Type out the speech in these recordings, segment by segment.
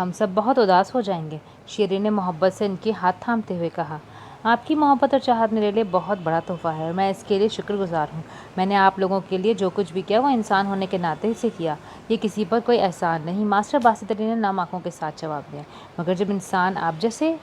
ہم سب بہت اداس ہو جائیں گے۔ شیریں نے محبت سے ان کے ہاتھ تھامتے ہوئے کہا، آپ کی محبت اور چاہت میرے لیے بہت بڑا تحفہ ہے اور میں اس کے لیے شکر گزار ہوں۔ میں نے آپ لوگوں کے لیے جو کچھ بھی کیا وہ انسان ہونے کے ناطے سے کیا، یہ کسی پر کوئی احسان نہیں۔ ماسٹر باسط علی نے نم آنکھوں کے ساتھ جواب دیا، مگر جب انسان آپ جیسے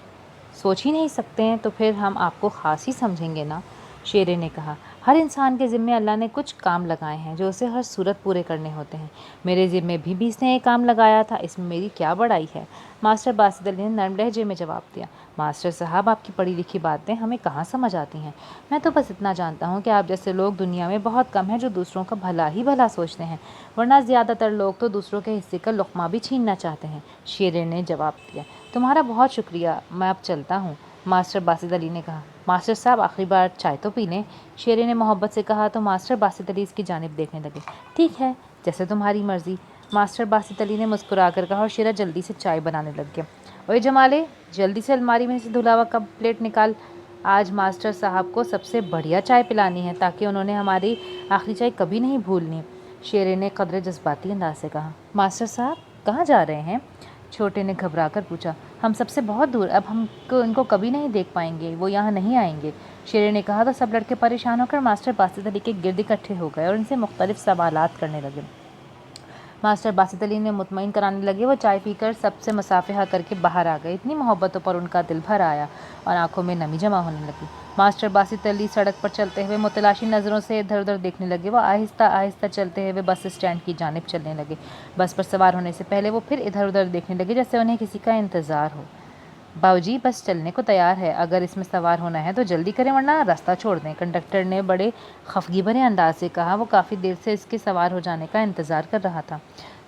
سوچ ہی نہیں سکتے ہیں تو پھر ہم آپ کو خاص ہی سمجھیں گے نا۔ شیریں نے کہا، ہر انسان کے ذمے اللہ نے کچھ کام لگائے ہیں جو اسے ہر صورت پورے کرنے ہوتے ہیں۔ میرے ذمے بھی اس نے ایک کام لگایا تھا، اس میں میری کیا بڑائی ہے؟ ماسٹر باسط علی نے نرم لہجے میں جواب دیا، ماسٹر صاحب آپ کی پڑھی لکھی باتیں ہمیں کہاں سمجھ آتی ہیں؟ میں تو بس اتنا جانتا ہوں کہ آپ جیسے لوگ دنیا میں بہت کم ہیں جو دوسروں کا بھلا ہی بھلا سوچتے ہیں، ورنہ زیادہ تر لوگ تو دوسروں کے حصے کا لقمہ بھی چھیننا چاہتے ہیں۔ شیریں نے جواب دیا، تمہارا بہت شکریہ، میں اب چلتا ہوں۔ ماسٹر باسط علی نے کہا، ماسٹر صاحب آخری بار چائے تو پی لیں۔ شیریں نے محبت سے کہا تو ماسٹر باسط علی اس کی جانب دیکھنے لگے۔ ٹھیک ہے، جیسے تمہاری مرضی۔ ماسٹر باسط علی نے مسکرا کر کہا اور شیرہ جلدی سے چائے بنانے لگ گیا۔ اوئے جمالے، جلدی سے الماری میں سے دھلا ہوا کپ پلیٹ نکال، آج ماسٹر صاحب کو سب سے بڑھیا چائے پلانی ہے تاکہ انہوں نے ہماری آخری چائے کبھی نہیں بھولنی۔ شیریں نے قدرے جذباتی انداز سے کہا، ماسٹر صاحب کہاں جا رہے ہیں؟ چھوٹے نے گھبرا کر پوچھا، ہم سب سے بہت دور، اب ہم ان کو کبھی نہیں دیکھ پائیں گے، وہ یہاں نہیں آئیں گے۔ شیریں نے کہا تو سب لڑکے پریشان ہو کر ماسٹر باسط علی کے گرد اکٹھے ہو گئے اور ان سے مختلف سوالات کرنے لگے۔ ماسٹر باسط علی نے مطمئن کرانے لگے، وہ چائے پی کر سب سے مصافحہ کر کے باہر آ گئے۔ اتنی محبتوں پر ان کا دل بھر آیا اور آنکھوں میں نمی جمع ہونے لگی۔ ماسٹر باسط علی سڑک پر چلتے ہوئے متلاشی نظروں سے ادھر ادھر دیکھنے لگے۔ وہ آہستہ آہستہ چلتے ہوئے بس اسٹینڈ کی جانب چلنے لگے۔ بس پر سوار ہونے سے پہلے وہ پھر ادھر ادھر دیکھنے لگے جیسے انہیں کسی کا انتظار ہو۔ باؤجی، بس چلنے کو تیار ہے، اگر اس میں سوار ہونا ہے تو جلدی کریں ورنہ راستہ چھوڑ دیں، کنڈکٹر نے بڑے خفگی بھرے انداز سے کہا۔ وہ کافی دیر سے اس کے سوار ہو جانے کا انتظار کر رہا تھا۔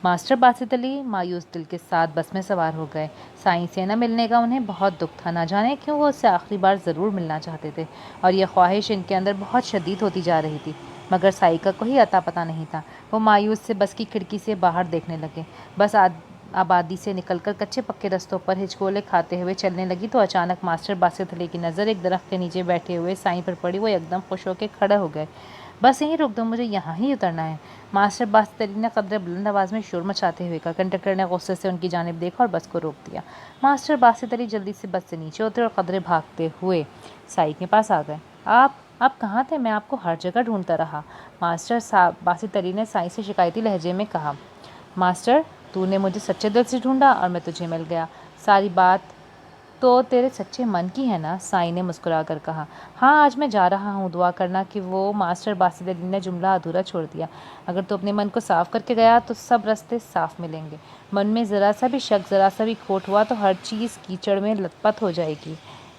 ماسٹر باسط علی مایوس دل کے ساتھ بس میں سوار ہو گئے۔ سائیں سے نہ ملنے کا انہیں بہت دکھ تھا، نہ جانے کیوں وہ اس سے آخری بار ضرور ملنا چاہتے تھے اور یہ خواہش ان کے اندر بہت شدید ہوتی جا رہی تھی، مگر سائیں کا کوئی اتا پتہ نہیں تھا۔ وہ مایوس سے بس کی کھڑکی سے باہر دیکھنے لگے۔ بس آبادی سے نکل کر کچے پکے رستوں پر ہچکولے کھاتے ہوئے چلنے لگی تو اچانک ماسٹر باسط علی کی نظر ایک درخت کے نیچے بیٹھے ہوئے سائیں پر پڑی۔ وہ ایک دم خوش ہو کے کھڑے ہو گئے۔ بس یہیں روک دو، مجھے یہاں ہی اترنا ہے۔ ماسٹر باسط علی نے قدرے بلند آواز میں شور مچاتے ہوئے کہا۔ کنڈکٹر نے غصے سے ان کی جانب دیکھا اور بس کو روک دیا۔ ماسٹر باسط علی جلدی سے بس سے نیچے اترے اور قدرے بھاگتے ہوئے سائیں کے پاس آ گئے۔ آپ کہاں تھے؟ میں آپ کو ہر جگہ ڈھونڈتا رہا۔ ماسٹر باسط علی نے سائیں سے شکایتی لہجے میں کہا، ماسٹر تو نے مجھے سچے دل سے ڈھونڈا اور میں تجھے مل گیا، ساری بات تو تیرے سچے من کی ہے نا؟ سائیں نے مسکرا کر کہا، ہاں آج میں جا رہا ہوں، دعا کرنا کہ وہ۔ ماسٹر باسط علی نے جملہ ادھورا چھوڑ دیا، اگر تو اپنے من کو صاف کر کے گیا تو سب راستے صاف ملیں گے، من میں ذرا سا بھی شک، ذرا سا بھی کھوٹ ہوا تو ہر چیز کیچڑ میں لت پت ہو جائے گی۔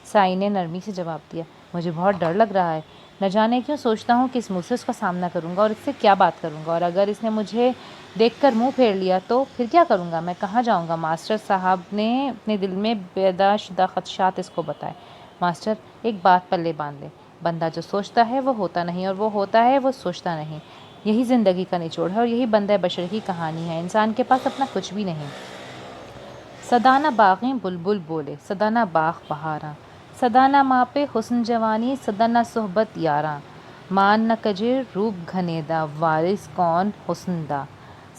سائیں نے نرمی سے جواب دیا، مجھے بہت ڈر لگ رہا ہے، نہ جانے کیوں سوچتا ہوں کہ اس منہ سے اس کا سامنا کروں گا اور اس سے کیا بات کروں گا، اور اگر اس نے مجھے دیکھ کر منہ پھیر لیا تو پھر کیا کروں گا، میں کہاں جاؤں گا؟ ماسٹر صاحب نے اپنے دل میں پیدا شدہ خدشات اس کو بتائے۔ ماسٹر ایک بات پلے باندھ لے، بندہ جو سوچتا ہے وہ ہوتا نہیں اور وہ ہوتا ہے وہ سوچتا نہیں، یہی زندگی کا نچوڑ ہے اور یہی بندہ بشر کی کہانی ہے، انسان کے پاس اپنا کچھ بھی نہیں۔ سدا نہ باغیں بلبل بولے، سدا نہ باغ بہاراں، سدا نہ ماں پہ حسن جوانی، سدا نہ صحبت یاراں، مان نہ کجے روپ گھنے دا، وارث کون حسن دا،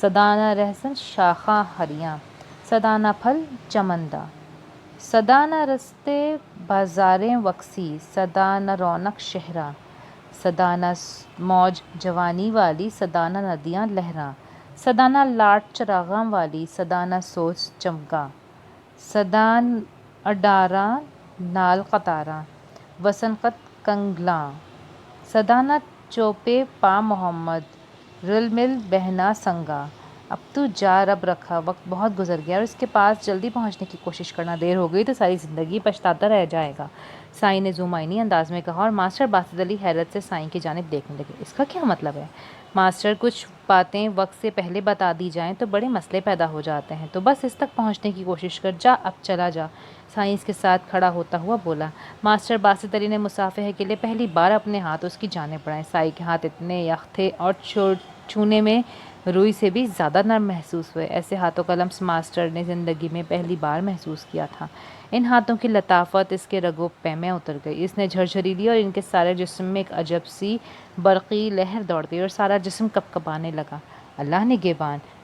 سدا نہ رہسن شاخاں ہریاں، سدا نہ پھل چمن دا، سدا نہ رستے بازاریں وکسی، سدا نہ رونق شہراں، سدا نہ موج جوانی والی، سدا نہ ندیاں لہراں، سدا نہ لاٹ چراغاں والی، سدا نہ سوچ چمگاں، سدا اڈاراں نال قطاراں، وسن قط کنگلاں، سدا نہ چوپے پا محمد، رل مل بہنا سنگا۔ اب تو جا، رب رکھا، وقت بہت گزر گیا اور اس کے پاس جلدی پہنچنے کی کوشش کرنا، دیر ہو گئی تو ساری زندگی پچھتاتا رہ جائے گا، سائیں نے ذومعنی انداز میں کہا اور ماسٹر باسط علی حیرت سے سائیں کی جانب دیکھنے لگے۔ اس کا کیا مطلب ہے؟ ماسٹر کچھ باتیں وقت سے پہلے بتا دی جائیں تو بڑے مسئلے پیدا ہو جاتے ہیں، تو بس اس تک پہنچنے کی کوشش کر، جا اب چلا جا، سائیں اس کے ساتھ کھڑا ہوتا ہوا بولا۔ ماسٹر باسط علی نے مصافحے کے لیے پہلی بار اپنے ہاتھ اس کی جانب بڑھائے، سائیں کے ہاتھ اتنے یخ تھے اور چھونے میں روئی سے بھی زیادہ نرم محسوس ہوئے، ایسے ہاتھوں کا لمس ماسٹر نے زندگی میں پہلی بار محسوس کیا تھا۔ ان ہاتھوں کی لطافت اس کے رگ و پے میں اتر گئی، اس نے جھرجھری لی اور ان کے سارے جسم میں ایک عجب سی برقی لہر دوڑ گئی اور سارا جسم کپکپانے لگا۔ اللہ نگہبان!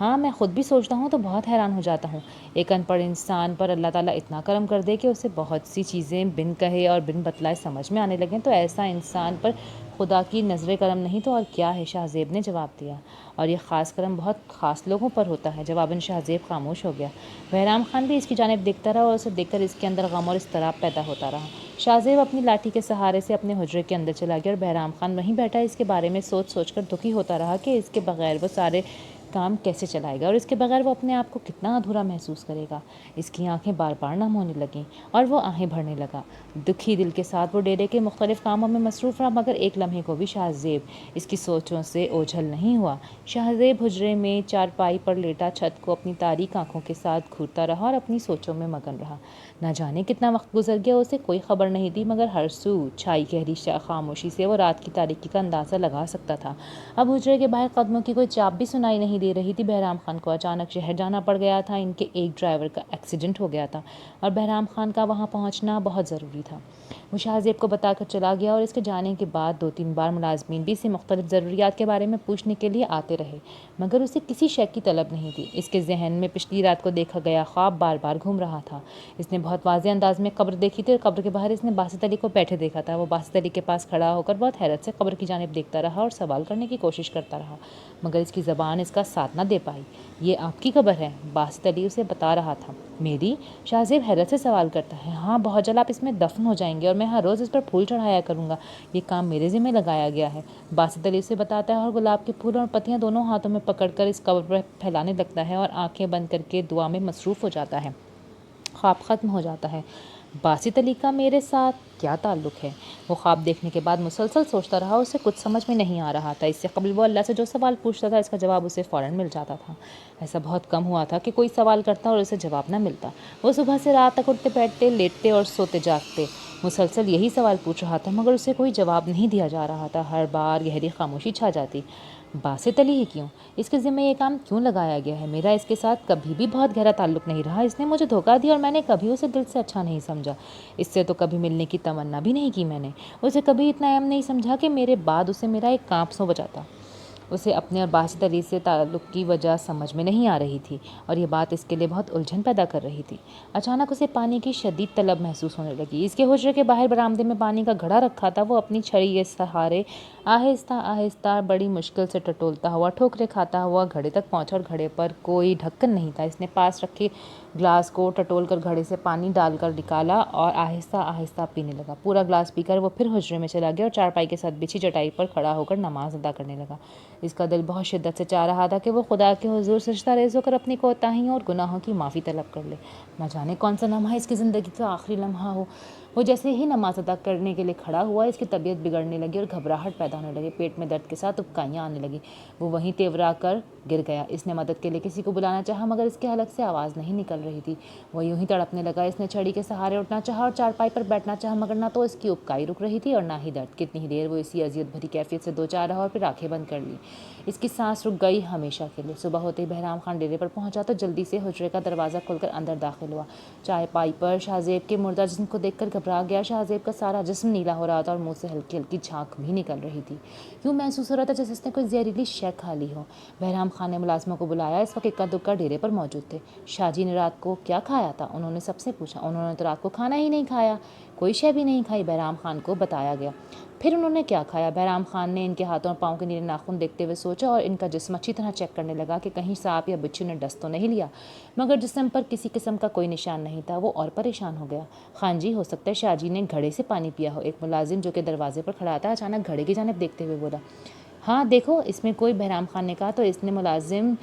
ہاں میں خود بھی سوچتا ہوں تو بہت حیران ہو جاتا ہوں، ایک ان پڑھ انسان پر اللہ تعالیٰ اتنا کرم کر دے کہ اسے بہت سی چیزیں بن کہے اور بن بتلائے سمجھ میں آنے لگیں، تو ایسا انسان پر خدا کی نظر کرم نہیں تو اور کیا ہے؟ شاہ زیب نے جواب دیا، اور یہ خاص کرم بہت خاص لوگوں پر ہوتا ہے۔ جواباً شاہ زیب خاموش ہو گیا۔ بہرام خان بھی اس کی جانب دیکھتا رہا اور اسے دیکھ کر اس کے اندر غم اور اضطراب پیدا ہوتا رہا۔ شاہ زیب اپنی لاٹھی کے سہارے سے اپنے حجرے کے اندر چلا گیا اور بہرام خان وہیں بیٹھا اس کے بارے میں سوچ سوچ کر دکھی ہوتا رہا کہ اس کے بغیر وہ سارے کام کیسے چلائے گا اور اس کے بغیر وہ اپنے آپ کو کتنا ادھورا محسوس کرے گا۔ اس کی آنکھیں بار بار نم ہونے لگیں اور وہ آہیں بھرنے لگا۔ دکھی دل کے ساتھ وہ ڈیرے کے مختلف کاموں میں مصروف رہا، مگر ایک لمحے کو بھی شاہ زیب اس کی سوچوں سے اوجھل نہیں ہوا۔ شاہ زیب حجرے میں چارپائی پر لیٹا چھت کو اپنی تاریک آنکھوں کے ساتھ گھورتا رہا اور اپنی سوچوں میں مگن رہا۔ نہ جانے کتنا وقت گزر گیا، اسے کوئی خبر نہیں تھی، مگر ہر سو چھائی گہری خاموشی سے وہ رات کی تاریکی کا اندازہ لگا سکتا تھا۔ اب حجرے کے باہر قدموں کی کوئی چاپ بھی سنائی نہیں دے رہی تھی۔ بہرام خان کو اچانک شہر جانا پڑ گیا تھا، ان کے ایک ڈرائیور کا ایکسیڈنٹ ہو گیا تھا اور بہرام خان کا وہاں پہنچنا بہت ضروری تھا۔ وہ شاہ زیب کو بتا کر چلا گیا اور اس کے جانے کے بعد 2-3 بار ملازمین بھی اسے مختلف ضروریات کے بارے میں پوچھنے کے لیے آتے رہے، مگر اسے کسی شے کی طلب نہیں تھی۔ اس کے ذہن میں پچھلی رات کو دیکھا گیا خواب بار بار گھوم رہا تھا۔ اس نے بہت واضح انداز میں قبر دیکھی تھی اور قبر کے باہر اس نے باسط علی کو بیٹھے دیکھا تھا۔ وہ باسط علی کے پاس کھڑا ہو کر بہت حیرت سے قبر کی جانب دیکھتا رہا اور سوال کرنے کی کوشش کرتا رہا، مگر اس کی زبان اس کا ساتھ نہ دے پائی۔ یہ آپ کی قبر ہے؟ باسط علی اسے بتا رہا تھا۔ میری؟ شاہ زیب حیرت سے سوال کرتا ہے۔ ہاں، بہت جلد آپ اس میں دفن ہو جائیں گے اور میں ہر روز اس پر پھول چڑھایا کروں گا، یہ کام میرے ذمہ لگایا گیا ہے، باسط علی اسے بتاتا ہے اور گلاب کے پھول اور پتیاں دونوں ہاتھوں میں پکڑ کر اس قبر پر پھیلانے لگتا ہے اور آنکھیں بند کر کے دعا میں مصروف ہو جاتا ہے۔ خواب ختم ہو جاتا ہے۔ باسط علی کا میرے ساتھ کیا تعلق ہے؟ وہ خواب دیکھنے کے بعد مسلسل سوچتا رہا، اسے کچھ سمجھ میں نہیں آ رہا تھا۔ اس سے قبل وہ اللہ سے جو سوال پوچھتا تھا اس کا جواب اسے فوراً مل جاتا تھا۔ ایسا بہت کم ہوا تھا کہ کوئی سوال کرتا اور اسے جواب نہ ملتا۔ وہ صبح سے رات تک اٹھتے بیٹھتے، لیٹتے اور سوتے جاگتے مسلسل یہی سوال پوچھ رہا تھا، مگر اسے کوئی جواب نہیں دیا جا رہا تھا۔ ہر بار گہری خاموشی چھا جاتی۔ باسط علی ہی کیوں؟ اس کے ذمہ یہ کام کیوں لگایا گیا ہے؟ میرا اس کے ساتھ کبھی بھی بہت گہرا تعلق نہیں رہا، اس نے مجھے دھوکہ دیا اور میں نے کبھی اسے دل سے اچھا نہیں سمجھا۔ اس سے تو کبھی ملنے کی تمنا بھی نہیں کی میں نے، اسے کبھی اتنا اہم نہیں سمجھا کہ میرے بعد اسے میرا ایک کانپ سو بچاتا۔ اسے اپنے اور باسط علی سے تعلق کی وجہ سمجھ میں نہیں آ رہی تھی اور یہ بات اس کے لیے بہت الجھن پیدا کر رہی تھی۔ اچانک اسے پانی کی شدید طلب محسوس ہونے لگی۔ اس کے حجرے کے باہر برآمدے میں پانی کا گھڑا رکھا تھا۔ وہ اپنی چھڑی کے سہارے آہستہ آہستہ بڑی مشکل سے ٹٹولتا ہوا، ٹھوکریں کھاتا ہوا گھڑے تک پہنچا اور گھڑے پر کوئی ڈھکن نہیں تھا۔ اس نے پاس رکھے گلاس کو ٹٹول کر گھڑے سے پانی ڈال کر نکالا اور آہستہ آہستہ پینے لگا۔ پورا گلاس پی کر وہ پھر حجرے میں چلا گیا اور چارپائی کے ساتھ بچھی چٹائی پر کھڑا ہو کر نماز ادا کرنے لگا۔ اس کا دل بہت شدت سے چاہ رہا تھا کہ وہ خدا کے حضور سجدہ ریز ہو کر اپنی کوتاہیوں اور گناہوں کی معافی طلب کر لے۔ نہ جانے کون سا لمحہ اس کی زندگی کا آخری لمحہ ہو۔ وہ جیسے ہی نماز ادا کرنے کے لیے کھڑا ہوا، اس کی طبیعت بگڑنے لگی اور گھبراہٹ پیدا ہونے لگی، پیٹ میں درد کے ساتھ ابکائیاں آنے لگیں۔ وہ وہیں تیورا کر گر گیا۔ اس نے مدد کے لیے کسی کو بلانا چاہا، مگر اس کے حلق سے آواز نہیں نکل رہی تھی۔ وہ یوں ہی تڑپنے لگا۔ اس نے چھڑی کے سہارے اٹھنا چاہا اور چارپائی پر بیٹھنا چاہا، مگر نہ تو اس کی ابکائی رک رہی تھی اور نہ ہی درد۔ کتنی ہی دیر وہ اسی اذیت بھری کیفیت سے دوچار رہا اور پھر آنکھیں بند کر لیں۔ اس کی سانس رک گئی ہمیشہ کے لیے۔ صبح ہوتے ہی بہرام خان ڈیرے پر پہنچا تو جلدی سے حجرے کا دروازہ کھول کر اندر داخل ہوا۔ چائے پائی پر شاہ زیب کے مردہ جسم کو دیکھ کر گھبرا گیا۔ شاہ زیب کا سارا جسم نیلا ہو رہا تھا اور منہ سے ہلکی ہلکی جھانک بھی نکل رہی تھی۔ یوں محسوس ہو رہا تھا جیسے اس نے کوئی زہریلی شے کھا لی ہو۔ بہرام خان نے ملازموں کو بلایا۔ اس وقت اکا دکا ڈیرے پر موجود تھے۔ شاہ جی نے رات کو کیا کھایا تھا؟ انہوں نے سب سے پوچھا۔ انہوں نے تو رات کو کھانا ہی نہیں کھایا، کوئی شے بھی نہیں کھائی، بہرام خان کو بتایا گیا۔ پھر انہوں نے کیا کھایا؟ بہرام خان نے ان کے ہاتھوں اور پاؤں کے نیلے ناخن دیکھتے ہوئے سوچا اور ان کا جسم اچھی طرح چیک کرنے لگا کہ کہیں سانپ یا بچھو نے ڈس تو نہیں لیا، مگر جسم پر کسی قسم کا کوئی نشان نہیں تھا۔ وہ اور پریشان ہو گیا۔ خان جی، ہو سکتا ہے شاہ جی نے گھڑے سے پانی پیا ہو۔ ایک ملازم جو کہ دروازے پر کھڑا تھا اچانک گھڑے کی جانب دیکھتے ہوئے بولا۔ ہاں دیکھو اس میں کوئی، بہرام خان نے کہا تو اس نے ملازم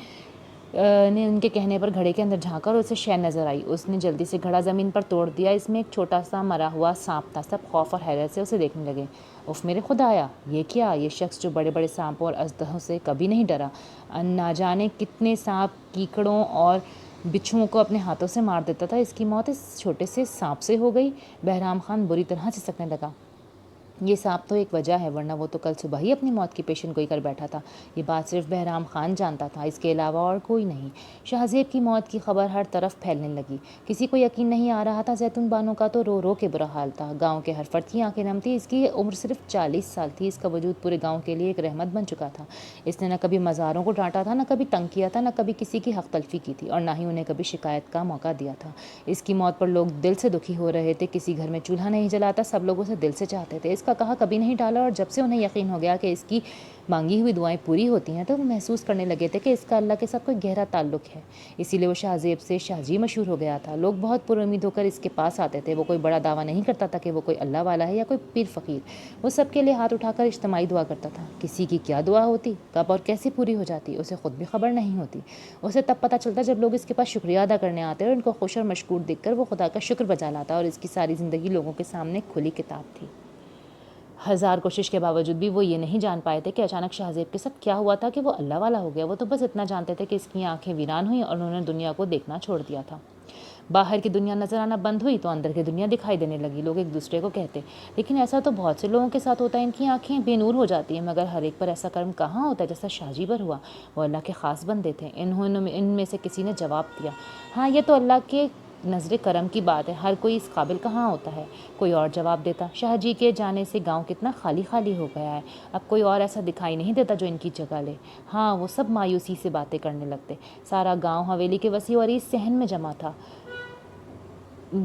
نے ان کے کہنے پر گھڑے کے اندر جھانکا اور اسے شے نظر آئی۔ اس نے جلدی سے گھڑا زمین پر توڑ دیا۔ اس میں ایک چھوٹا سا مرا ہوا سانپ تھا۔ سب خوف اور حیرت سے اسے دیکھنے لگے۔ اف میرے خدایا، یہ کیا؟ یہ شخص جو بڑے بڑے سانپوں اور اژدہوں سے کبھی نہیں ڈرا، نہ جانے کتنے سانپ، کیکڑوں اور بچھوؤں کو اپنے ہاتھوں سے مار دیتا تھا، اس کی موت اس چھوٹے سے سانپ سے ہو گئی۔ بہرام خان بری طرح سسکنے لگا۔ یہ سانپ تو ایک وجہ ہے، ورنہ وہ تو کل صبح ہی اپنی موت کی پیشن گوئی کر بیٹھا تھا۔ یہ بات صرف بہرام خان جانتا تھا، اس کے علاوہ اور کوئی نہیں۔ شاہ زیب کی موت کی خبر ہر طرف پھیلنے لگی۔ کسی کو یقین نہیں آ رہا تھا۔ زیتون بانو کا تو رو رو کے برا حال تھا۔ گاؤں کے ہر فرد کی آنکھیں نم تھی۔ اس کی عمر صرف 40 سال تھی۔ اس کا وجود پورے گاؤں کے لیے ایک رحمت بن چکا تھا۔ اس نے نہ کبھی مزاروں کو ڈانٹا تھا، نہ کبھی تنگ کیا تھا، نہ کبھی کسی کی حق تلفی کی تھی، اور نہ ہی انہیں کبھی شکایت کا موقع دیا تھا۔ اس کی موت پر لوگ دل سے دکھی ہو رہے تھے۔ کسی گھر میں چولہا نہیں جلاتا، سب لوگ اسے دل سے چاہتے تھے۔ اس کا کہا کبھی نہیں ٹالا، اور جب سے انہیں یقین ہو گیا کہ اس کی مانگی ہوئی دعائیں پوری ہوتی ہیں تو وہ محسوس کرنے لگے تھے کہ اس کا اللہ کے ساتھ کوئی گہرا تعلق ہے۔ اسی لیے وہ شاہ زیب سے شاہ جی مشہور ہو گیا تھا۔ لوگ بہت پر امید ہو کر اس کے پاس آتے تھے۔ وہ کوئی بڑا دعویٰ نہیں کرتا تھا کہ وہ کوئی اللہ والا ہے یا کوئی پیر فقیر۔ وہ سب کے لیے ہاتھ اٹھا کر اجتماعی دعا کرتا تھا۔ کسی کی کیا دعا ہوتی، کب اور کیسے پوری ہو جاتی، اسے خود بھی خبر نہیں ہوتی۔ اسے تب پتہ چلتا جب لوگ اس کے پاس شکریہ ادا کرنے آتے، اور ان کو خوش اور مشکور دیکھ کر وہ خدا کا شکر بجا لاتا، اور اس کی ساری زندگی لوگوں کے سامنے کھلی کتاب تھی۔ ہزار کوشش کے باوجود بھی وہ یہ نہیں جان پائے تھے کہ اچانک شاہ زیب کے ساتھ کیا ہوا تھا کہ وہ اللہ والا ہو گیا۔ وہ تو بس اتنا جانتے تھے کہ اس کی آنکھیں ویران ہوئیں اور انہوں نے دنیا کو دیکھنا چھوڑ دیا تھا۔ باہر کی دنیا نظر آنا بند ہوئی تو اندر کی دنیا دکھائی دینے لگی۔ لوگ ایک دوسرے کو کہتے، لیکن ایسا تو بہت سے لوگوں کے ساتھ ہوتا ہے، ان کی آنکھیں بے نور ہو جاتی ہیں، مگر ہر ایک پر ایسا کرم کہاں ہوتا ہے جیسا شاہ جی پر ہوا۔ وہ اللہ کے خاص بندے تھے۔ ان میں سے کسی نے جواب دیا، ہاں یہ تو اللہ کے نظر کرم کی بات ہے، ہر کوئی اس قابل کہاں ہوتا ہے۔ کوئی اور جواب دیتا، شاہ جی کے جانے سے گاؤں کتنا خالی خالی ہو گیا ہے، اب کوئی اور ایسا دکھائی نہیں دیتا جو ان کی جگہ لے۔ ہاں وہ سب مایوسی سے باتیں کرنے لگتے۔ سارا گاؤں حویلی کے وسیع اور عریض صحن میں جمع تھا۔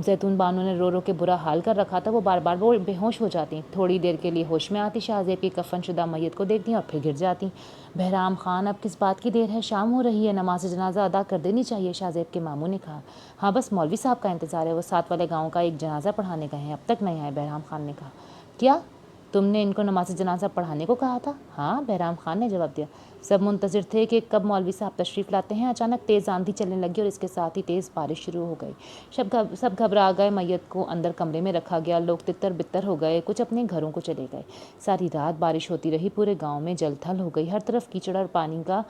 زیتون بانو نے رو رو کے برا حال کر رکھا تھا۔ وہ بار بار وہ بے ہوش ہو جاتی، تھوڑی دیر کے لیے ہوش میں آتی، شاہ زیب کی کفن شدہ میت کو دیکھتی اور پھر گر جاتی۔ بہرام خان اب کس بات کی دیر ہے، شام ہو رہی ہے، نماز جنازہ ادا کر دینی چاہیے، شاہ زیب کے ماموں نے کہا۔ ہاں بس مولوی صاحب کا انتظار ہے، وہ ساتھ والے گاؤں کا ایک جنازہ پڑھانے گئے ہیں، اب تک نہیں آئے، بہرام خان نے کہا۔ کیا تم نے ان کو نماز جنازہ پڑھانے کو کہا تھا؟ ہاں، بہرام خان نے جواب دیا۔ سب منتظر تھے کہ کب مولوی صاحب تشریف لاتے ہیں۔ اچانک تیز آندھی چلنے لگی اور اس کے ساتھ ہی تیز بارش شروع ہو گئی۔ سب گھبرا گئے، میت کو اندر کمرے میں رکھا گیا، لوگ تتر بتر ہو گئے، کچھ اپنے گھروں کو چلے گئے۔ ساری رات بارش ہوتی رہی، پورے گاؤں میں جل تھل ہو گئی، ہر طرف کیچڑ اور پانی کا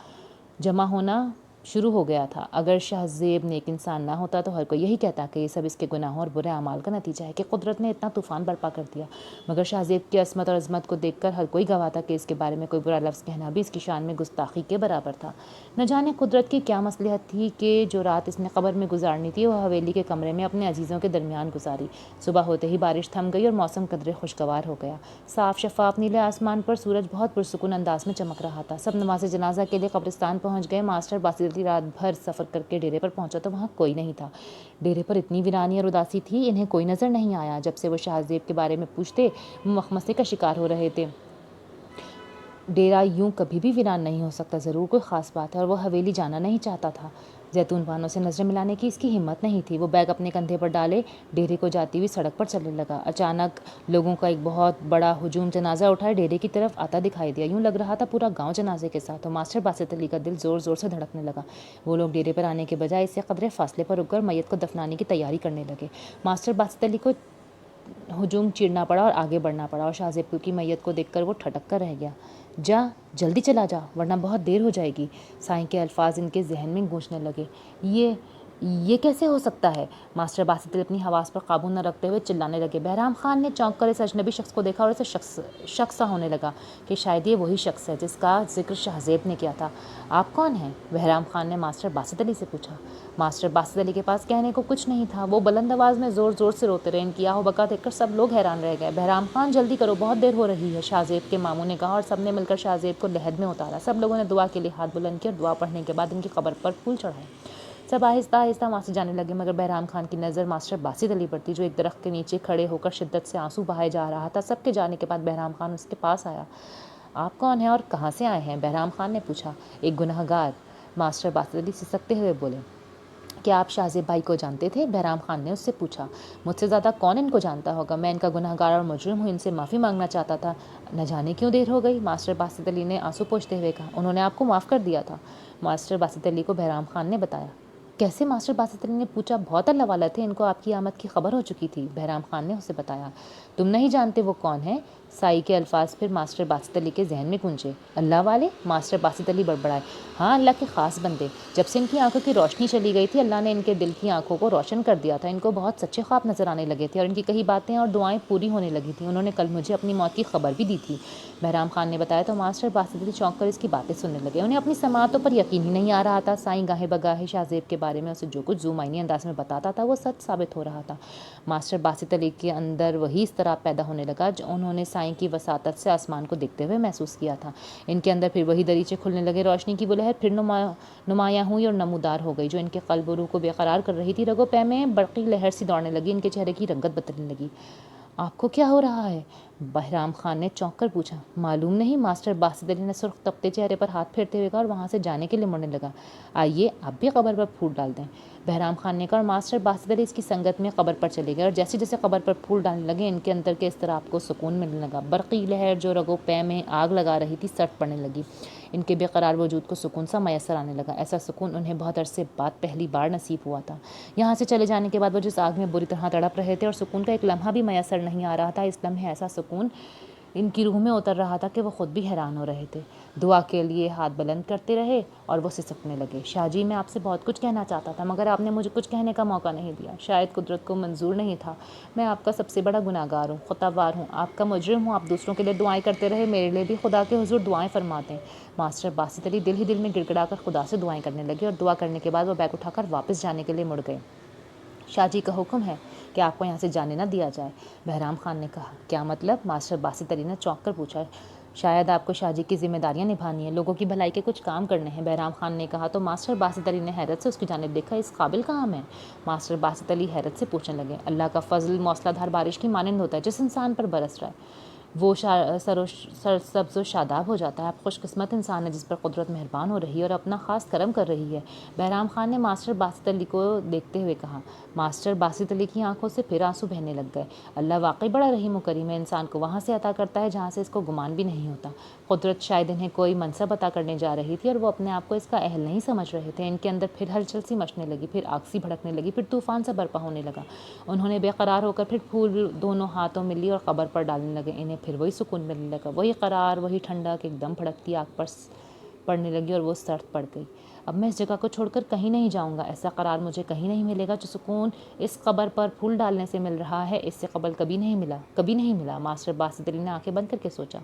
جمع ہونا شروع ہو گیا تھا۔ اگر شاہ زیب نیک انسان نہ ہوتا تو ہر کوئی یہی کہتا کہ یہ سب اس کے گناہوں اور برے اعمال کا نتیجہ ہے کہ قدرت نے اتنا طوفان برپا کر دیا، مگر شاہ زیب کی عصمت اور عظمت کو دیکھ کر ہر کوئی گواہ تھا کہ اس کے بارے میں کوئی برا لفظ کہنا بھی اس کی شان میں گستاخی کے برابر تھا۔ نہ جانے قدرت کی کیا مصلحت تھی کہ جو رات اس نے قبر میں گزارنی تھی وہ حویلی کے کمرے میں اپنے عزیزوں کے درمیان گزاری۔ صبح ہوتے ہی بارش تھم گئی اور موسم قدرے خوشگوار ہو گیا۔ صاف شفاف نیلے آسمان پر سورج بہت پرسکون انداز میں چمک رہا تھا۔ سب نماز جنازہ کے لیے قبرستان پہنچ گئے۔ ماسٹر باصر علی رات بھر سفر کر کے ڈیرے پر پہنچا تو وہاں کوئی نہیں تھا۔ ڈیرے پر اتنی ویرانی اور اداسی تھی، انہیں کوئی نظر نہیں آیا۔ جب سے وہ شاہ زیب کے بارے میں پوچھتے، وہ مخمصے کا شکار ہو رہے تھے۔ ڈیرا یوں کبھی بھی ویران نہیں ہو سکتا، ضرور کوئی خاص بات ہے، اور وہ حویلی جانا نہیں چاہتا تھا۔ زیتون بانو سے نظر ملانے کی اس کی ہمت نہیں تھی۔ وہ بیگ اپنے کندھے پر ڈالے ڈیرے کو جاتی ہوئی سڑک پر چلنے لگا۔ اچانک لوگوں کا ایک بہت بڑا ہجوم جنازہ اٹھائے ڈیرے کی طرف آتا دکھائی دیا۔ یوں لگ رہا تھا پورا گاؤں جنازے کے ساتھ ہو۔ ماسٹر باسط علی کا دل زور زور سے دھڑکنے لگا۔ وہ لوگ ڈیرے پر آنے کے بجائے اس سے قدرے فاصلے پر رک کر میت کو دفنانے کی تیاری کرنے لگے۔ ماسٹر باسط علی کو ہجوم چیرنا پڑا اور آگے بڑھنا پڑا، اور شاہ زیب کی میت کو دیکھ کر وہ ٹھٹک کر رہ گیا۔ جا، جلدی چلا جا، ورنہ بہت دیر ہو جائے گی۔ سائیں کے الفاظ ان کے ذہن میں گونجنے لگے۔ یہ کیسے ہو سکتا ہے؟ ماسٹر باسط علی اپنی حواس پر قابو نہ رکھتے ہوئے چلانے لگے۔ بہرام خان نے چونک کر اس اجنبی شخص کو دیکھا اور اسے شک سا ہونے لگا کہ شاید یہ وہی شخص ہے جس کا ذکر شاہ زیب نے کیا تھا۔ آپ کون ہیں؟ بہرام خان نے ماسٹر باسط علی سے پوچھا۔ ماسٹر باسط علی کے پاس کہنے کو کچھ نہیں تھا۔ وہ بلند آواز میں زور زور سے روتے رہے۔ ان کی آہ و بکا دیکھ کر سب لوگ حیران رہ گئے۔ بہرام خان جلدی کرو، بہت دیر ہو رہی ہے، شاہ زیب کے ماموں نے کہا، اور سب نے مل کر شاہ زیب کو لحد میں اتارا۔ سب لوگوں نے دعا کے لیے ہاتھ بلند کیے اور دعا پڑھنے کے بعد ان کی قبر پر پھول چڑھائے۔ سب آہستہ آہستہ وہاں سے جانے لگے، مگر بہرام خان کی نظر ماسٹر باسط علی پر تھی، جو ایک درخت کے نیچے کھڑے ہو کر شدت سے آنسو بہائے جا رہا تھا۔ سب کے جانے کے بعد بہرام خان اس کے پاس آیا۔ آپ کون ہیں اور کہاں سے آئے ہیں؟ بہرام خان نے پوچھا۔ ایک گنہگار، ماسٹر باسط علی سسکتے ہوئے بولے۔ کیا آپ شاہ زیب بھائی کو جانتے تھے؟ بہرام خان نے اس سے پوچھا۔ مجھ سے زیادہ کون ان کو جانتا ہوگا؟ میں ان کا گنہگار اور مجرم ہوں، ان سے معافی مانگنا چاہتا تھا۔ نہ جانے کیوں دیر ہو گئی، ماسٹر باسط علی نے آنسو پوچھتے ہوئے کہا۔ انہوں نے آپ کو معاف کر دیا تھا، ماسٹر باسط علی کو بہرام خان نے بتایا۔ کیسے؟ ماسٹر باسط علی نے پوچھا۔ بہت اللہ والا تھے، ان کو آپ کی آمد کی خبر ہو چکی تھی، بہرام خان نے اسے بتایا۔ تم نہیں جانتے وہ کون ہے؟ سائی کے الفاظ پھر ماسٹر باسط علی کے ذہن میں گونجے۔ اللہ والے؟ ماسٹر باسط علی بڑبڑائے۔ ہاں، اللہ کے خاص بندے۔ جب سے ان کی آنکھوں کی روشنی چلی گئی تھی، اللہ نے ان کے دل کی آنکھوں کو روشن کر دیا تھا۔ ان کو بہت سچے خواب نظر آنے لگے تھے اور ان کی کئی باتیں اور دعائیں پوری ہونے لگی تھیں۔ انہوں نے کل مجھے اپنی موت کی خبر بھی دی تھی، بہرام خان نے بتایا تو ماسٹر باسط علی چونک کر اس کی باتیں سننے لگے۔ انہیں اپنی سماعتوں پر یقین ہی نہیں آ رہا تھا۔ سائیں گاہے بگاہے شاہ زیب کے بارے میں اسے جو کچھ ذو معنی انداز میں بتاتا تھا وہ سچ ثابت ہو رہا تھا۔ ماسٹر باسط علی کے اندر وہی اضطراب پیدا ہونے لگا جو انہوں نے سائیں کی وساطت سے آسمان کو دیکھتے ہوئے محسوس کیا تھا۔ ان کے اندر پھر وہی دریچے کھلنے لگے، روشنی کی وہ لہر پھر نمایاں ہوئی اور نمودار ہو گئی جو ان کے قلب و روح کو بے قرار کر رہی تھی۔ رگو پے میں برقی لہر سی دوڑنے لگی، ان کے چہرے کی رنگت بدلنے لگی۔ آپ کو کیا ہو رہا ہے؟ بہرام خان نے چونک کر پوچھا۔ معلوم نہیں، ماسٹر باسط علی نے سرخ تپتے چہرے پر ہاتھ پھیرتے ہوئے کہا اور وہاں سے جانے کے لیے مڑنے لگا۔ آئیے آپ بھی قبر پر پھول ڈال دیں، بہرام خان نے کہا اور ماسٹر باسط علی اس کی سنگت میں قبر پر چلے گئے اور جیسے جیسے قبر پر پھول ڈالنے لگے ان کے اندر کے اضطراب کو سکون ملنے لگا۔ برقی لہر جو رگو پے میں آگ لگا رہی تھی سرد پڑنے لگی، ان کے بے قرار وجود کو سکون سا میسر آنے لگا۔ ایسا سکون انہیں بہت عرصے بعد پہلی بار نصیب ہوا تھا۔ یہاں سے چلے جانے کے بعد وہ جس آگ میں بری طرح تڑپ رہے تھے اور سکون کا ایک لمحہ بھی میسر نہیں آ رہا تھا، اس لمحے ایسا سکون ان کی روح میں اتر رہا تھا کہ وہ خود بھی حیران ہو رہے تھے۔ دعا کے لیے ہاتھ بلند کرتے رہے اور وہ سسکنے لگے۔ شاہ جی، میں آپ سے بہت کچھ کہنا چاہتا تھا مگر آپ نے مجھے کچھ کہنے کا موقع نہیں دیا، شاید قدرت کو منظور نہیں تھا۔ میں آپ کا سب سے بڑا گناہگار ہوں، خطا وار ہوں، آپ کا مجرم ہوں۔ آپ دوسروں کے لیے دعائیں کرتے رہے، میرے لیے بھی خدا کے حضور دعائیں فرماتے ہیں۔ ماسٹر باسط علی دل ہی دل میں گڑ گڑا کر خدا سے دعائیں کرنے لگے اور دعا کرنے کے بعد وہ بیگ اٹھا کر واپس جانے کے لیے مڑ گئے۔ شاہ جی کا حکم ہے کہ آپ کو یہاں سے جانے نہ دیا جائے، بہرام خان نے کہا۔ کیا مطلب؟ ماسٹر باسط علی نے چونک کر پوچھا۔ شاید آپ کو شاہ جی کی ذمہ داریاں نبھانی ہیں، لوگوں کی بھلائی کے کچھ کام کرنے ہیں، بہرام خان نے کہا تو ماسٹر باسط علی نے حیرت سے اس کی جانب دیکھا۔ اس قابل کہاں میں؟ ماسٹر باسط علی حیرت سے پوچھنے لگے۔ اللہ کا فضل موسلا دھار بارش کی مانند ہوتا ہے، جس انسان پر برس رہا ہے وہ سرسبز و شاداب ہو جاتا ہے۔ آپ خوش قسمت انسان ہیں جس پر قدرت مہربان ہو رہی ہے اور اپنا خاص کرم کر رہی ہے، بہرام خان نے ماسٹر باسط علی کو دیکھتے ہوئے کہا۔ ماسٹر باسط علی کی آنکھوں سے پھر آنسو بہنے لگ گئے۔ اللہ واقعی بڑا رحیم و کریم ہے، انسان کو وہاں سے عطا کرتا ہے جہاں سے اس کو گمان بھی نہیں ہوتا۔ قدرت شاید انہیں کوئی منصب عطا کرنے جا رہی تھی اور وہ اپنے آپ کو اس کا اہل نہیں سمجھ رہے تھے۔ ان کے اندر پھر ہلچل سی مچنے لگی، پھر آگ سی بھڑکنے لگی، پھر طوفان سا برپا ہونے لگا۔ انہوں نے بے قرار ہو کر پھر پھول دونوں ہاتھوں میں لی اور قبر پر ڈالنے لگے۔ انہیں پھر وہی سکون ملنے لگا، وہی قرار، وہی ٹھنڈک۔ ایک دم بھڑکتی آگ پر پڑنے لگی اور وہ سرد پڑ گئی۔ اب میں اس جگہ کو چھوڑ کر کہیں نہیں جاؤں گا، ایسا قرار مجھے کہیں نہیں ملے گا جو سکون اس قبر پر پھول ڈالنے سے مل رہا ہے، اس سے قبل کبھی نہیں ملا، کبھی نہیں ملا۔ ماسٹر باسط علی نے آنکھیں بند کر کے سوچا۔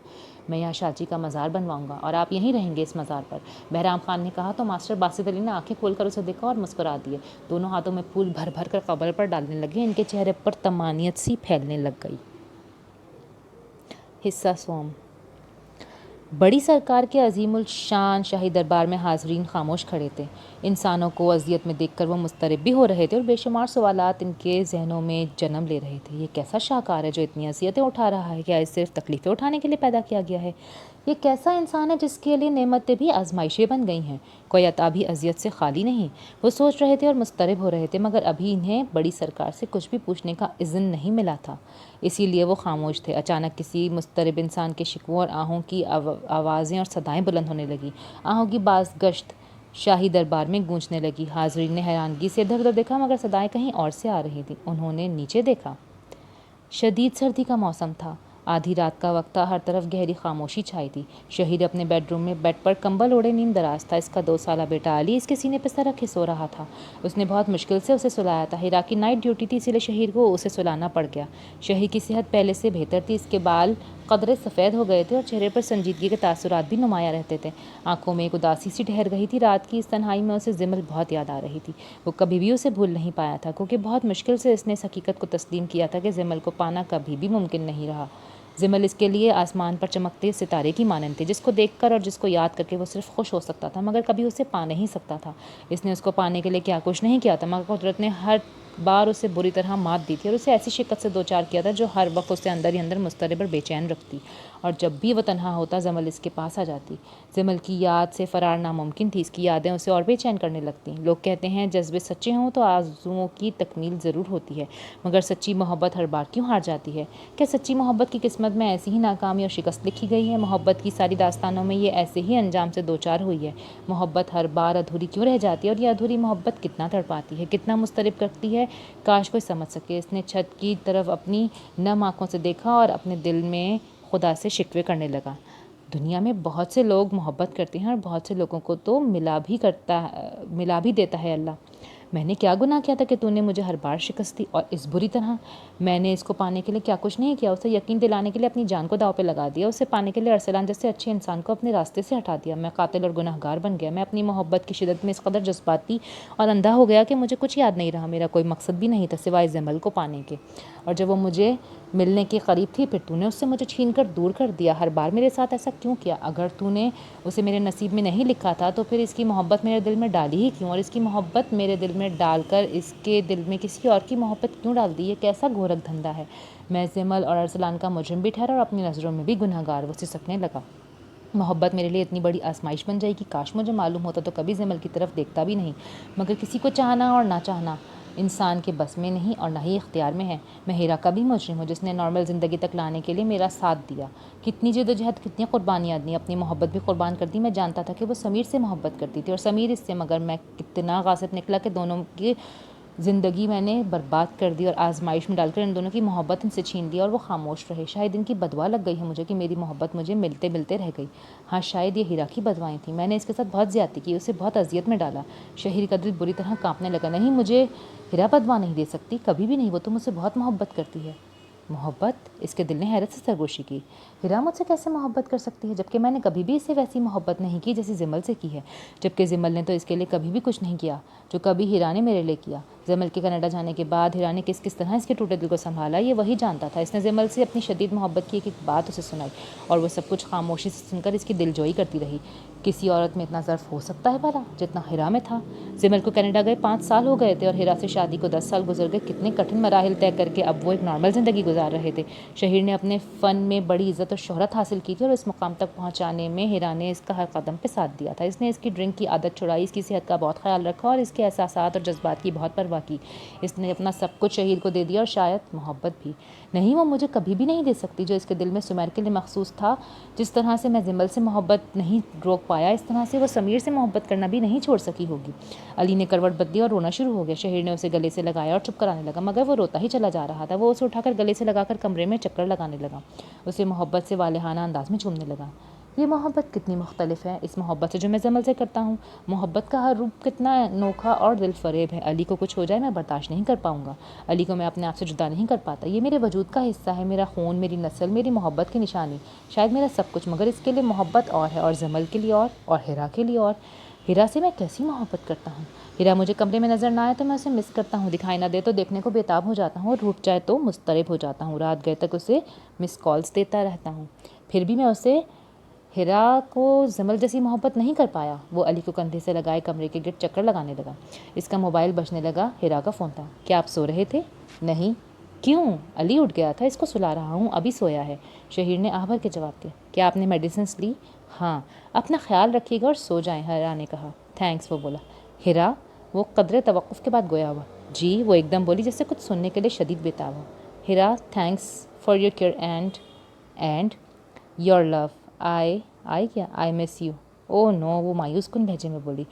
میں یہاں شاہ جی کا مزار بنواؤں گا اور آپ یہیں رہیں گے اس مزار پر، بہرام خان نے کہا تو ماسٹر باسط علی نے آنکھیں کھول کر اسے دیکھا اور مسکرا دیے۔ دونوں ہاتھوں میں پھول بھر بھر کر قبر پر ڈالنے لگے، ان کے چہرے پر طمانینت سی پھیلنے لگ گئی۔ حصہ سوم۔ بڑی سرکار کے عظیم الشان شاہی دربار میں حاضرین خاموش کھڑے تھے۔ انسانوں کو اذیت میں دیکھ کر وہ مضطرب بھی ہو رہے تھے اور بے شمار سوالات ان کے ذہنوں میں جنم لے رہے تھے۔ یہ کیسا شاہکار ہے جو اتنی اذیتیں اٹھا رہا ہے؟ کیا یہ صرف تکلیفیں اٹھانے کے لیے پیدا کیا گیا ہے؟ یہ کیسا انسان ہے جس کے لیے نعمتیں بھی آزمائشیں بن گئی ہیں؟ کوئی عطا بھی اذیت سے خالی نہیں۔ وہ سوچ رہے تھے اور مضطرب ہو رہے تھے، مگر ابھی انہیں بڑی سرکار سے کچھ بھی پوچھنے کا اذن نہیں ملا تھا، اسی لیے وہ خاموش تھے۔ اچانک کسی مضطرب انسان کے شکووں اور آہوں کی آوازیں اور صدائیں بلند ہونے لگیں۔ آہوں کی بازگشت شاہی دربار میں گونجنے لگی۔ حاضرین نے حیرانگی سے ادھر ادھر دیکھا مگر صدائیں کہیں اور سے آ رہی تھیں۔ انہوں نے نیچے دیکھا۔ شدید سردی کا موسم تھا، آدھی رات کا وقت تھا، ہر طرف گہری خاموشی چھائی تھی۔ شہید اپنے بیڈ روم میں بیڈ پر کمبل اوڑھے نیم دراز تھا۔ اس کا 2 سالہ بیٹا علی اس کے سینے پہ سر رکھے سو رہا تھا۔ اس نے بہت مشکل سے اسے سلایا تھا۔ ہیرا کی نائٹ ڈیوٹی تھی، اسی لیے شہید کو اسے سلانا پڑ گیا۔ شہید کی صحت پہلے سے بہتر تھی، اس کے بال قدرے سفید ہو گئے تھے اور چہرے پر سنجیدگی کے تاثرات بھی نمایاں رہتے تھے۔ آنکھوں میں ایک اداسی سی ٹھہر گئی تھی۔ رات کی اس تنہائی میں اسے زمل بہت یاد آ رہی تھی۔ وہ کبھی بھی اسے بھول نہیں پایا تھا، کیونکہ بہت مشکل سے اس نے اس حقیقت کو تسلیم کیا تھا کہ زمل کو پانا کبھی بھی ممکن نہیں رہا۔ زمل اس کے لیے آسمان پر چمکتے ستارے کی مانند تھے، جس کو دیکھ کر اور جس کو یاد کر کے وہ صرف خوش ہو سکتا تھا، مگر کبھی اسے پا نہیں سکتا تھا۔ اس نے اس کو پانے کے لیے کیا کچھ نہیں کیا تھا، مگر قدرت نے ہر بار اسے بری طرح مات دی تھی اور اسے ایسی شکست سے دوچار کیا تھا جو ہر وقت اسے اندر ہی اندر مضطرب اور بے چین رکھتی۔ اور جب بھی وہ تنہا ہوتا جمل اس کے پاس آ جاتی۔ جمل کی یاد سے فرار ناممکن تھی، اس کی یادیں اسے اور بے چین کرنے لگتیں۔ لوگ کہتے ہیں جذبے سچے ہوں تو آرزوؤں کی تکمیل ضرور ہوتی ہے، مگر سچی محبت ہر بار کیوں ہار جاتی ہے؟ کیا سچی محبت کی قسمت میں ایسی ہی ناکامی اور شکست لکھی گئی ہے؟ محبت کی ساری داستانوں میں یہ ایسے ہی انجام سے دوچار ہوئی ہے۔ محبت ہر بار ادھوری کیوں رہ جاتی ہے، اور یہ ادھوری محبت کتنا تڑپاتی ہے، کتنا مضطرب کرتی ہے؟ کاش کوئی سمجھ سکے۔ اس نے چھت کی طرف اپنی نم آنکھوں سے دیکھا اور اپنے دل میں خدا سے شکوے کرنے لگا۔ دنیا میں بہت سے لوگ محبت کرتے ہیں اور بہت سے لوگوں کو تو ملا بھی دیتا ہے اللہ۔ میں نے کیا گناہ کیا تھا کہ تو نے مجھے ہر بار شکست دی، اور اس بری طرح؟ میں نے اس کو پانے کے لیے کیا کچھ نہیں کیا؟ اسے یقین دلانے کے لیے اپنی جان کو داؤ پہ لگا دیا، اسے پانے کے لیے ارسلان جیسے اچھے انسان کو اپنے راستے سے ہٹا دیا۔ میں قاتل اور گناہ گار بن گیا۔ میں اپنی محبت کی شدت میں اس قدر جذباتی اور اندھا ہو گیا کہ مجھے کچھ یاد نہیں رہا۔ میرا کوئی مقصد بھی نہیں تھا سوائے جمل کو پانے کے، اور جب وہ مجھے ملنے کے قریب تھی پھر تو نے اس سے مجھے چھین کر دور کر دیا۔ ہر بار میرے ساتھ ایسا کیوں کیا؟ اگر تو نے اسے میرے نصیب میں نہیں لکھا تھا تو پھر اس کی محبت میرے دل میں ڈالی ہی کیوں؟ اور اس کی محبت میرے دل میں ڈال کر اس کے دل میں کسی اور کی محبت کیوں ڈال دی؟ یہ کیسا گھورک دھندا ہے؟ میں جمل اور ارسلان کا مجرم بھی ٹھہرا اور اپنی نظروں میں بھی گناہ گار۔ وہ سسکنے لگا۔ محبت میرے لیے اتنی بڑی آزمائش بن جائے گی، کاش مجھے معلوم ہوتا تو کبھی جمل کی طرف دیکھتا بھی نہیں۔ مگر کسی کو چاہنا اور نہ چاہنا انسان کے بس میں نہیں اور نہ ہی اختیار میں ہے۔ میں ہیرا کا بھی مجرم ہوں جس نے نارمل زندگی تک لانے کے لیے میرا ساتھ دیا، کتنی جدوجہد، کتنی قربانیاں دی، اپنی محبت بھی قربان کر دی۔ میں جانتا تھا کہ وہ سمیر سے محبت کرتی تھی اور سمیر اس سے، مگر میں کتنا غاصب نکلا کہ دونوں کی زندگی میں نے برباد کر دی اور آزمائش میں ڈال کر ان دونوں کی محبت ان سے چھین لی، اور وہ خاموش رہے۔ شاید ان کی بدوا لگ گئی ہے مجھے کہ میری محبت مجھے ملتے ملتے رہ گئی۔ ہاں، شاید یہ ہیرا کی بدوائیں تھیں۔ میں نے اس کے ساتھ بہت زیادتی کی، اسے بہت اذیت میں ڈالا۔ شہیر کا دل بری طرح کانپنے لگا۔ نہیں، مجھے ہیرا بدوا نہیں دے سکتی، کبھی بھی نہیں، وہ تو مجھ سے بہت محبت کرتی ہے۔ محبت؟ اس کے دل نے حیرت سے سرگوشی کی۔ ہیرا مجھ سے کیسے محبت کر سکتی ہے جبکہ میں نے کبھی بھی اسے ویسی محبت نہیں کی جیسی جمل سے کی ہے، جبکہ جمل نے تو اس کے لیے کبھی بھی کچھ نہیں کیا جو کبھی ہیرا نے میرے لیے کیا۔ جمل کے کینیڈا جانے کے بعد ہیرا نے کس طرح اس کے ٹوٹے دل کو سنبھالا یہ وہی جانتا تھا۔ اس نے جمل سے اپنی شدید محبت کی ایک بات اسے سنائی، اور وہ سب کچھ خاموشی سے سن کر اس کی دلجوئی کرتی رہی۔ کسی عورت میں اتنا ظرف ہو سکتا ہے بھلا جتنا ہیرا میں تھا؟ جمل کو کینیڈا گئے 5 سال ہو گئے تھے اور ہیرا سے شادی کو 10 سال گزر گئے۔ کتنے کٹھن مراحل طے کر کے اب وہ ایک نارمل زندگی گزار رہے تھے۔ شہیر نے اپنے فن میں بڑی عزت اور شہرت حاصل کی تھی، اور اس مقام تک پہنچانے میں ہیرا نے اس کا ہر قدم پہ ساتھ دیا تھا۔ اس نے اس کی ڈرنک کی عادت چھڑائی، اس کی صحت کا بہت خیال رکھا اور اس کے احساسات اور جذبات کی بہت پرواہ کی۔ اس نے اپنا سب کچھ شہیر کو دے دیا، اور شاید محبت بھی۔ نہیں، وہ مجھے کبھی بھی نہیں دے سکتی جو اس کے دل میں سمیر کے لیے مخصوص تھا۔ جس طرح سے میں جمل سے محبت نہیں روک پایا، اس طرح سے وہ سمیر سے محبت کرنا بھی نہیں چھوڑ سکی ہوگی۔ علی نے کروٹ بدلی اور رونا شروع ہو گیا۔ شہیر نے اسے گلے سے لگایا اور چپ کرانے لگا، مگر وہ روتا ہی چلا جا رہا تھا۔ وہ اسے اٹھا کر گلے سے لگا کر کمرے میں چکر لگانے لگا، اسے محبت سے والہانہ انداز میں چومنے لگا۔ یہ محبت کتنی مختلف ہے اس محبت سے جو میں جمل سے کرتا ہوں۔ محبت کا ہر روپ کتنا انوکھا اور دل فریب ہے۔ علی کو کچھ ہو جائے میں برداشت نہیں کر پاؤں گا، علی کو میں اپنے آپ سے جدا نہیں کر پاتا۔ یہ میرے وجود کا حصہ ہے، میرا خون، میری نسل، میری محبت کی نشانی، شاید میرا سب کچھ، مگر اس کے لیے محبت اور ہے، اور جمل کے لیے اور ہیرا کے لیے اور۔ ہیرا سے میں کیسی محبت کرتا ہوں؟ ہیرا مجھے کمرے میں نظر نہ آئے تو میں اسے مس کرتا ہوں، دکھائی نہ دے تو دیکھنے کو بےتاب ہو جاتا ہوں، اور روٹ جائے تو مضطرب ہو جاتا ہوں۔ رات گئے تک اسے مس کالز دیتا رہتا ہوں، پھر بھی میں اسے ہیرا کو جمل جیسی محبت نہیں کر پایا۔ وہ علی کو کندھے سے لگائے کمرے کے گرد چکر لگانے لگا۔ اس کا موبائل بجنے لگا۔ ہیرا کا فون تھا۔ کیا آپ سو رہے تھے؟ نہیں۔ کیوں؟ علی اٹھ گیا تھا، اس کو سلا رہا ہوں، ابھی سویا ہے۔ شہیر نے آہ بھر کے جواب دیا۔ کیا آپ نے میڈیسنز لی؟ ہاں۔ اپنا خیال رکھیے گا اور سو جائیں، ہیرا نے کہا۔ تھینکس، وہ بولا۔ ہیرا؟ وہ قدرے توقف کے بعد گویا ہوا۔ جی، وہ ایک دم بولی جیسے کچھ سننے کے لیے شدید بےتاب ہو۔ Heera, thanks for your care and your love. I miss you. Oh no, وہ مایوس کن لہجے میں بولی۔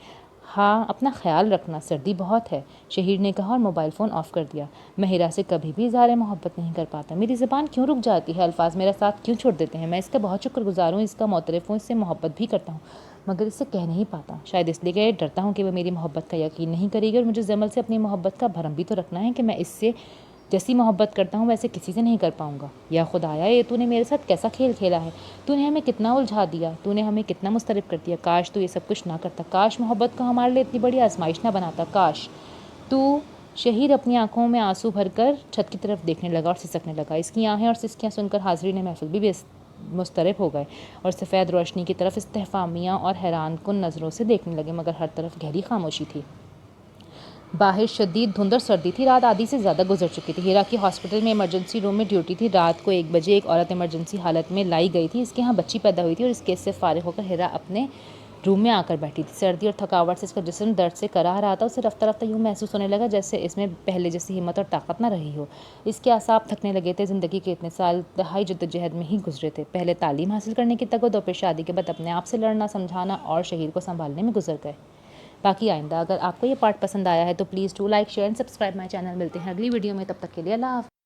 ہاں، اپنا خیال رکھنا، سردی بہت ہے، شہیر نے کہا اور موبائل فون آف کر دیا۔ میں ہیرا سے کبھی بھی اظہار محبت نہیں کر پاتا، میری زبان کیوں رک جاتی ہے، الفاظ میرا ساتھ کیوں چھوڑ دیتے ہیں۔ میں اس کا بہت شکر گزار ہوں، اس کا معترف ہوں، اس سے محبت بھی کرتا ہوں، مگر اس سے کہہ نہیں پاتا۔ شاید اس لیے کہ ڈرتا ہوں کہ وہ میری محبت کا یقین نہیں کرے گی، اور مجھے جمل سے اپنی محبت کا بھرم بھی تو رکھنا ہے کہ میں اس سے جیسی محبت کرتا ہوں ویسے کسی سے نہیں کر پاؤں گا۔ یا خدایا، یہ تو نے میرے ساتھ کیسا کھیل کھیلا ہے، تو نے ہمیں کتنا الجھا دیا، تو نے ہمیں کتنا مضطرب کر دیا۔ کاش تو یہ سب کچھ نہ کرتا، کاش محبت کو ہمارے لیے اتنی بڑی آزمائش نہ بناتا، کاش تو۔ شہیر اپنی آنکھوں میں آنسو بھر کر چھت کی طرف دیکھنے لگا اور سسکنے لگا۔ اس کی آہیں اور سسکیاں سن کر حاضرین محفل بھی مضطرب ہو گئے اور سفید روشنی کی طرف استفہامیہ اور حیران کن نظروں سے دیکھنے لگے، مگر ہر طرف گہری خاموشی تھی۔ باہر شدید دھند اور سردی تھی، رات آدھی سے زیادہ گزر چکی تھی۔ ہیرا کی ہاسپٹل میں ایمرجنسی روم میں ڈیوٹی تھی۔ رات کو 1 بجے ایک عورت ایمرجنسی حالت میں لائی گئی تھی، اس کے یہاں بچی پیدا ہوئی تھی اور اس کیس سے فارغ ہو کر ہیرا اپنے روم میں آ کر بیٹھی تھی۔ سردی اور تھکاوٹ سے اس کا جسم درد سے کراہ رہا تھا، اسے رفتہ رفتہ یوں محسوس ہونے لگا جیسے اس میں پہلے جیسی ہمت اور طاقت نہ رہی ہو۔ اس کے اعصاب تھکنے لگے تھے، زندگی کے اتنے سال انتہائی جدوجہد میں ہی گزرے تھے، پہلے تعلیم حاصل کرنے کی تگ و دو، پھر شادی کے بعد اپنے آپ سے لڑنا، سمجھانا اور شہیر کو سنبھالنے میں گزر گئے۔ باقی آئندہ اگر آپ کو یہ پارٹ پسند آیا ہے تو please do like, share and subscribe my channel. ملتے ہیں اگلی ویڈیو میں، تب تک کے لیے اللہ حافظ۔